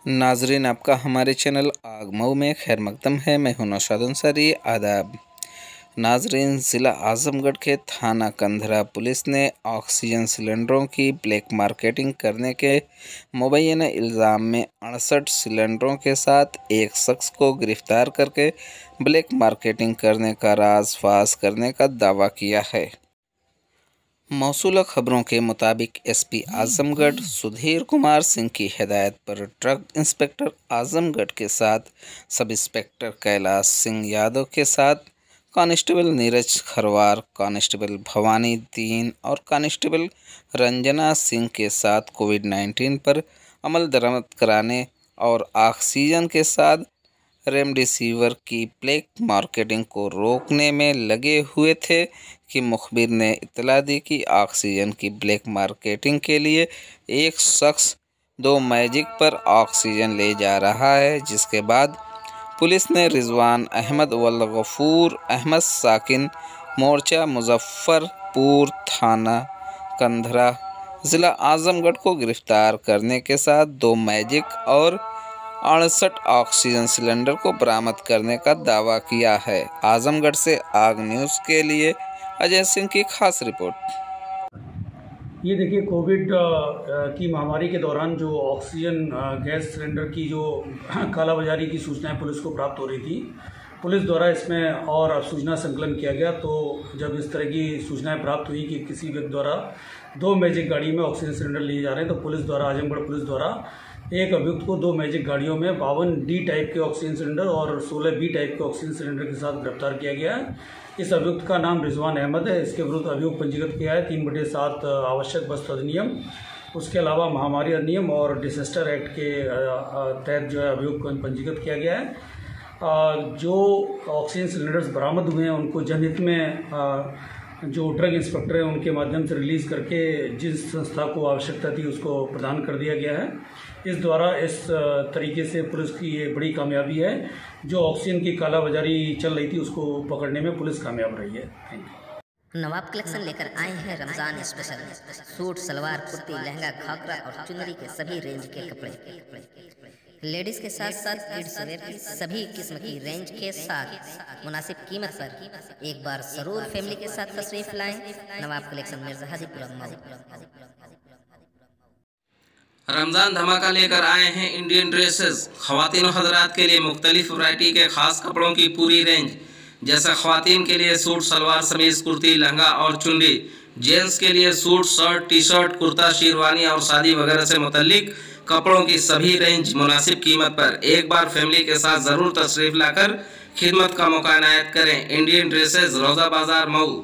नाजरीन, आपका हमारे चैनल आग मऊ में खैर मकदम है। मैं हूं नौशाद अंसारी। आदाब नाजरीन, ज़िला आज़मगढ़ के थाना कंधरा पुलिस ने ऑक्सीजन सिलेंडरों की ब्लैक मार्केटिंग करने के मुबैना इल्ज़ाम में 68 सिलेंडरों के साथ एक शख्स को गिरफ्तार करके ब्लैक मार्केटिंग करने का राज फाश करने का दावा किया है। मौसूला खबरों के मुताबिक एसपी आजमगढ़ सुधीर कुमार सिंह की हिदायत पर ड्रग इंस्पेक्टर आजमगढ़ के साथ सब इंस्पेक्टर कैलाश सिंह यादव के साथ कांस्टेबल नीरज खरवार, कांस्टेबल भवानी दीन और कांस्टेबल रंजना सिंह के साथ कोविड-19 पर अमल दरामद कराने और ऑक्सीजन के साथ रेमडेसिविर की ब्लैक मार्केटिंग को रोकने में लगे हुए थे कि मुखबिर ने इत्तला दी कि ऑक्सीजन की ब्लैक मार्केटिंग के लिए एक शख्स 2 मैजिक पर ऑक्सीजन ले जा रहा है। जिसके बाद पुलिस ने रिजवान अहमद वल गफूर अहमद साकिन मोर्चा मुजफ्फरपुर थाना कंधरा ज़िला आज़मगढ़ को गिरफ्तार करने के साथ 2 मैजिक और 68 ऑक्सीजन सिलेंडर को बरामद करने का दावा किया है। आज़मगढ़ से आग न्यूज़ के लिए अजय सिंह की खास रिपोर्ट। ये देखिए, कोविड की महामारी के दौरान जो ऑक्सीजन गैस सिलेंडर की जो कालाबाजारी की सूचनाएं पुलिस को प्राप्त हो रही थी, पुलिस द्वारा इसमें और सूचना संकलन किया गया। तो जब इस तरह की सूचनाएं प्राप्त हुई कि किसी व्यक्ति द्वारा 2 मैजिक गाड़ी में ऑक्सीजन सिलेंडर लिए जा रहे हैं, तो पुलिस द्वारा, आजमगढ़ पुलिस द्वारा एक अभियुक्त को 2 मैजिक गाड़ियों में 52 डी टाइप के ऑक्सीजन सिलेंडर और 16 बी टाइप के ऑक्सीजन सिलेंडर के साथ गिरफ्तार किया गया है। इस अभियुक्त का नाम रिजवान अहमद है। इसके विरुद्ध अभियोग पंजीकृत किया है 3/7 आवश्यक वस्तु अधिनियम, उसके अलावा महामारी अधिनियम और डिसेस्टर एक्ट के तहत जो है अभियोग पंजीकृत किया गया है। जो ऑक्सीजन सिलेंडर्स बरामद हुए हैं उनको जनहित में जो ड्रग इंस्पेक्टर हैं उनके माध्यम से रिलीज़ करके जिस संस्था को आवश्यकता थी उसको प्रदान कर दिया गया है। इस द्वारा इस तरीके से पुलिस की ये बड़ी कामयाबी है। जो ऑक्सीजन की कालाबाजारी चल रही थी उसको पकड़ने में पुलिस कामयाब रही है। Thank you. नवाब कलेक्शन लेकर आए हैं रमज़ान स्पेशल। सूट, सलवार, कुर्ती, लहंगा, घाघरा और चुनरी के सभी रेंज के कपड़े। लेडीज़ के साथ साथ किड्स वेयर की सभी किस्म की रेंज के साथ मुनासिब कीमत पर एक बार ज़रूर फैमिली के साथ तशरीफ लाएं। नवाब कलेक्शन मिर्ज़ा हाजीपुर मऊ। रमज़ान धमाका लेकर आए हैं इंडियन ड्रेसेस। ख़वातीन और हज़रात के लिए मुख्तलिफ वैरायटी के ख़ास कपड़ों की पूरी रेंज, जैसे ख़वातीन के लिए सूट, सलवार, समीज़, कुर्ती, लहंगा और चुनरी। जेंट्स के लिए suit, shirt, T shirt, kurta, sherwani और शादी वगैरह से मुतल्लिक कपड़ों की सभी रेंज मुनासिब कीमत पर एक बार फैमिली के साथ ज़रूर तशरीफ़ लाकर खिदमत का मौका इनायत करें। इंडियन ड्रेसेस, रोज़ा बाज़ार, मऊ।